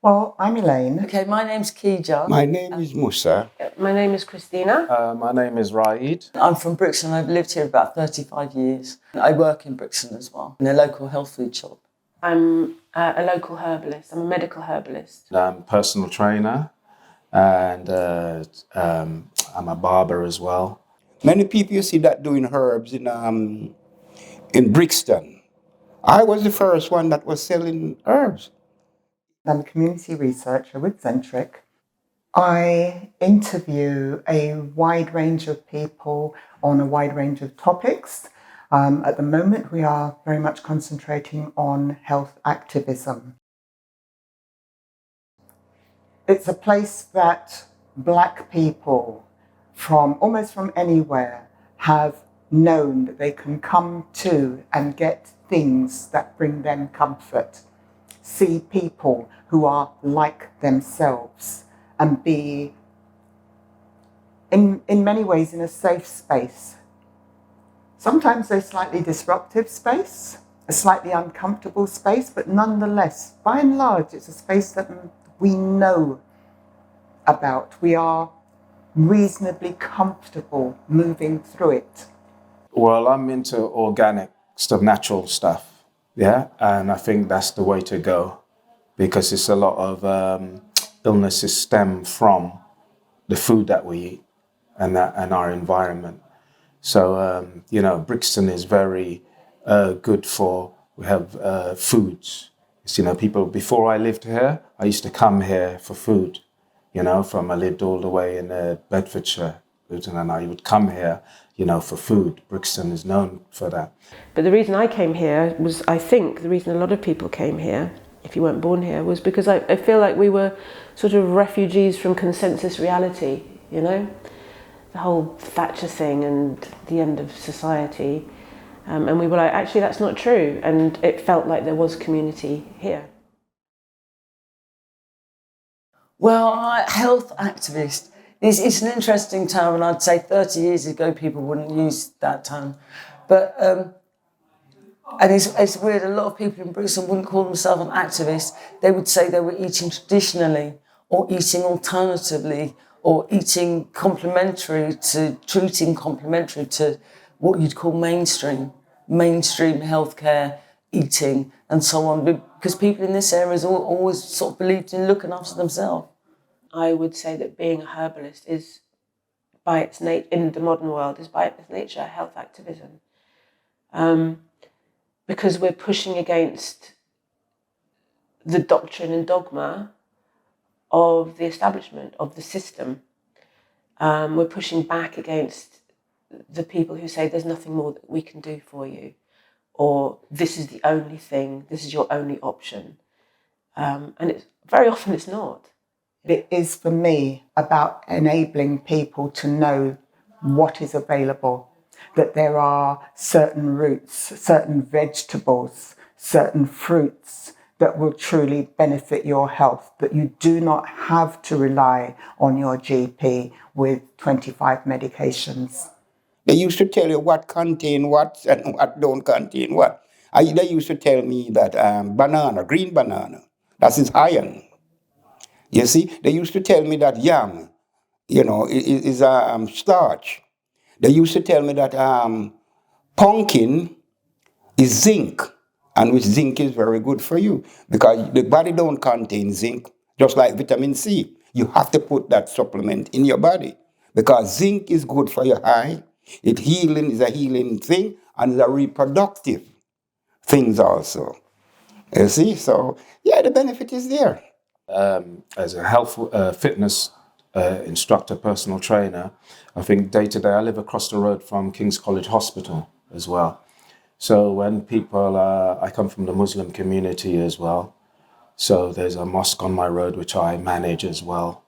Well, I'm Elaine. Okay, my name's Kija. My name is Musa. My name is Christina. My name is Raid. I'm from Brixton. I've lived here about 35 years. I work in Brixton as well, in a local health food shop. I'm a local herbalist. I'm a medical herbalist. I'm a personal trainer and I'm a barber as well. Many people you see that doing herbs in Brixton. I was the first one that was selling herbs. I'm a community researcher with Centric. I interview a wide range of people on a wide range of topics. At the moment, we are very much concentrating on health activism. It's a place that Black people almost from anywhere have known that they can come to and get things that bring them comfort. See people who are like themselves and be, in many ways, in a safe space. Sometimes a slightly disruptive space, a slightly uncomfortable space, but nonetheless, by and large, it's a space that we know about. We are reasonably comfortable moving through it. Well, I'm into organic stuff, natural stuff, yeah? And I think that's the way to go because it's a lot of illnesses stem from the food that we eat and our environment. So, Brixton is very good for, we have foods. People, before I lived here, I used to come here for food, I lived all the way in Bedfordshire, and I would come here, for food. Brixton is known for that. But the reason I came here was, I think, the reason a lot of people came here, if you weren't born here, was because I feel like we were sort of refugees from consensus reality, the whole Thatcher thing and the end of society. And we were like, actually, that's not true. And it felt like there was community here. Well, health activist it's an interesting term, and I'd say 30 years ago people wouldn't use that term. But and it's weird, a lot of people in Brixton wouldn't call themselves an activist. They would say they were eating traditionally or eating alternatively or eating complementary to what you'd call mainstream healthcare eating and so on, because people in this area have always sort of believed in looking after themselves. I would say that being a herbalist is, by its in the modern world, is by its nature health activism. Because we're pushing against the doctrine and dogma of the establishment, of the system. We're pushing back against the people who say there's nothing more that we can do for you, or this is the only thing, this is your only option. And very often it's not. It is, for me, about enabling people to know what is available, that there are certain roots, certain vegetables, certain fruits that will truly benefit your health, that you do not have to rely on your GP with 25 medications. They used to tell you what contain what and what don't contain what. They used to tell me that green banana, that is iron. You see, they used to tell me that yam, is starch. They used to tell me that pumpkin is zinc, and which zinc is very good for you because the body don't contain zinc, just like vitamin C. You have to put that supplement in your body because zinc is good for your eye. It is a healing thing, and it's a reproductive things also. You see, so yeah, the benefit is there. As a health fitness instructor, personal trainer, I think day to day I live across the road from King's College Hospital as well. So when people, I come from the Muslim community as well. So there's a mosque on my road which I manage as well.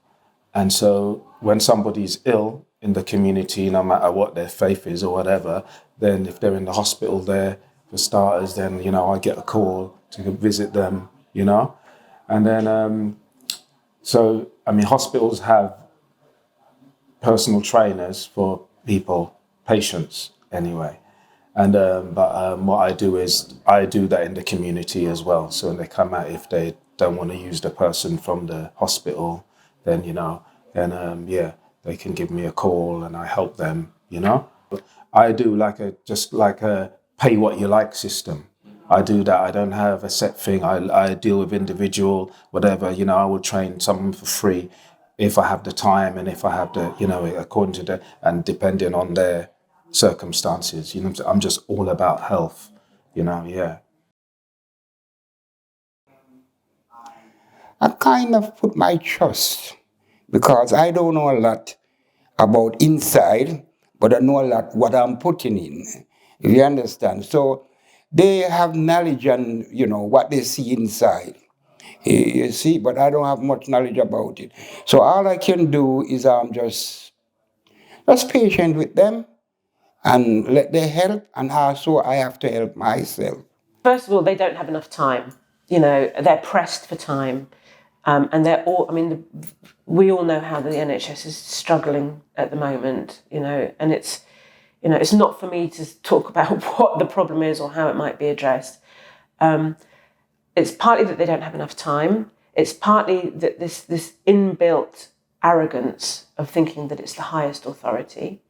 And so when somebody's ill in the community, no matter what their faith is or whatever, then if they're in the hospital there, for starters, then, I get a call to visit them, And then, hospitals have personal trainers for people, patients anyway. And but what I do is I do that in the community as well. So when they come out, if they don't want to use the person from the hospital, then yeah, they can give me a call and I help them. I do just like a pay what you like system. I do that. I don't have a set thing. I deal with individual, whatever. I will train someone for free if I have the time and if I have the, according to and depending on their circumstances. I'm just all about health. Yeah. I kind of put my trust because I don't know a lot about inside, but I know a lot what I'm putting in. If you understand. So they have knowledge and what they see inside. You see, but I don't have much knowledge about it. So all I can do is just patient with them and let them help, and also I have to help myself. First of all, they don't have enough time. They're pressed for time. And they're all, we all know how the NHS is struggling at the moment, and it's not for me to talk about what the problem is or how it might be addressed. It's partly that they don't have enough time. It's partly that this inbuilt arrogance of thinking that it's the highest authority,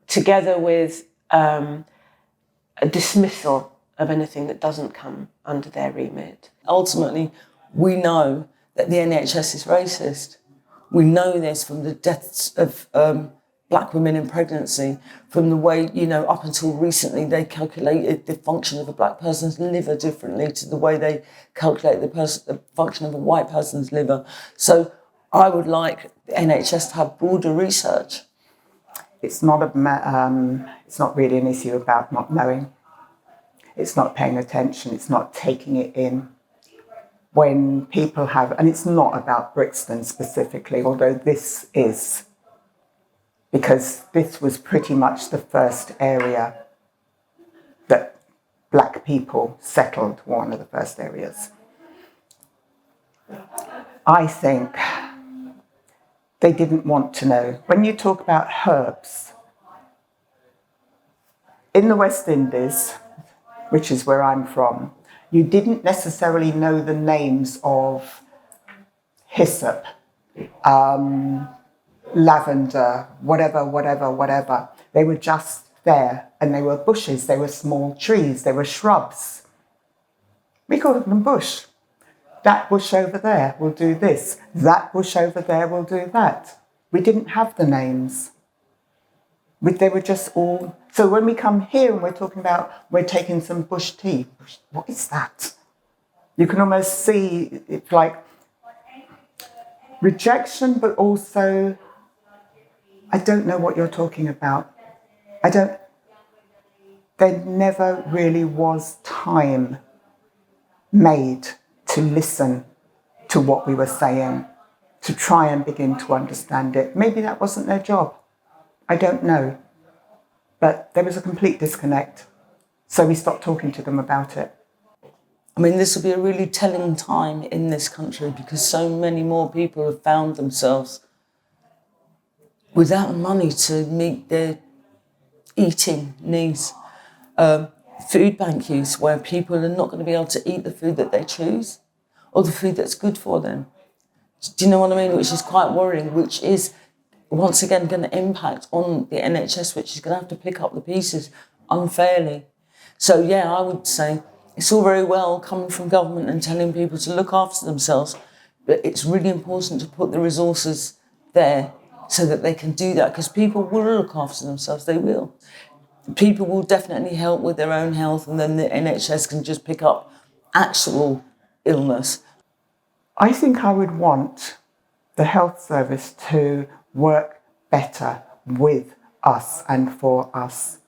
together with a dismissal of anything that doesn't come under their remit. Ultimately, we know that the NHS is racist. We know this from the deaths of black women in pregnancy, from the way, up until recently, they calculated the function of a black person's liver differently to the way they calculate the function of a white person's liver. So I would like the NHS to have broader research. It's not it's not really an issue about not knowing. It's not paying attention. It's not taking it in. When people have, and it's not about Brixton specifically, although this is, because this was pretty much the first area that black people settled, one of the first areas. I think they didn't want to know. When you talk about herbs, in the West Indies, which is where I'm from, you didn't necessarily know the names of hyssop, lavender, whatever. They were just there, and they were bushes, they were small trees, they were shrubs. We called them bush. That bush over there will do this. That bush over there will do that. We didn't have the names. They were just all... So when we come here and we're talking about, we're taking some bush tea, what is that? You can almost see it's like rejection, but also, I don't know what you're talking about. There never really was time made to listen to what we were saying, to try and begin to understand it. Maybe that wasn't their job. I don't know. But there was a complete disconnect. So we stopped talking to them about it. This will be a really telling time in this country because so many more people have found themselves without money to meet their eating needs. Food bank use, where people are not going to be able to eat the food that they choose or the food that's good for them. Do you know what I mean? Which is quite worrying, which is once again going to impact on the NHS, which is going to have to pick up the pieces unfairly. So yeah, I would say it's all very well coming from government and telling people to look after themselves, but it's really important to put the resources there so that they can do that, because people will look after themselves, they will. People will definitely help with their own health, and then the NHS can just pick up actual illness. I think I would want the health service to work better with us and for us.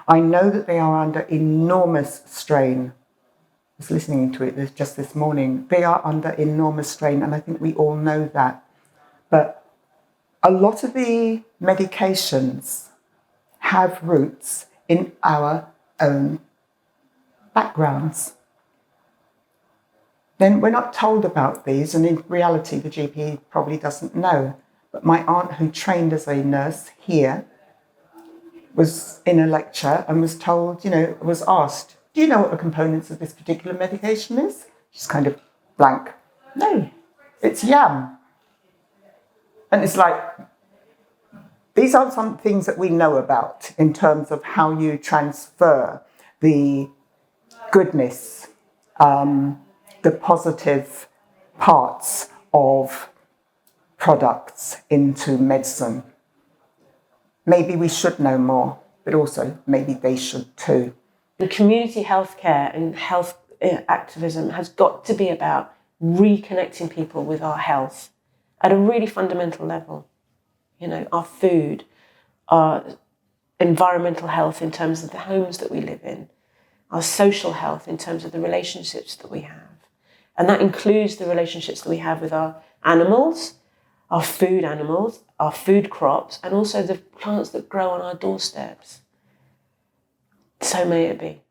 I know that they are under enormous strain. I was listening to it just this morning. They are under enormous strain, and I think we all know that. But a lot of the medications have roots in our own backgrounds. Then we're not told about these, and in reality the GP probably doesn't know. But my aunt, who trained as a nurse here, was in a lecture and was told, was asked, do you know what the components of this particular medication is? She's kind of blank. No, it's yam. And it's like, these are some things that we know about in terms of how you transfer the goodness, the positive parts of products into medicine. Maybe we should know more, but also maybe they should too. The community healthcare and health activism has got to be about reconnecting people with our health at a really fundamental level. Our food, our environmental health in terms of the homes that we live in, our social health in terms of the relationships that we have. And that includes the relationships that we have with our animals, our food crops, and also the plants that grow on our doorsteps. So may it be.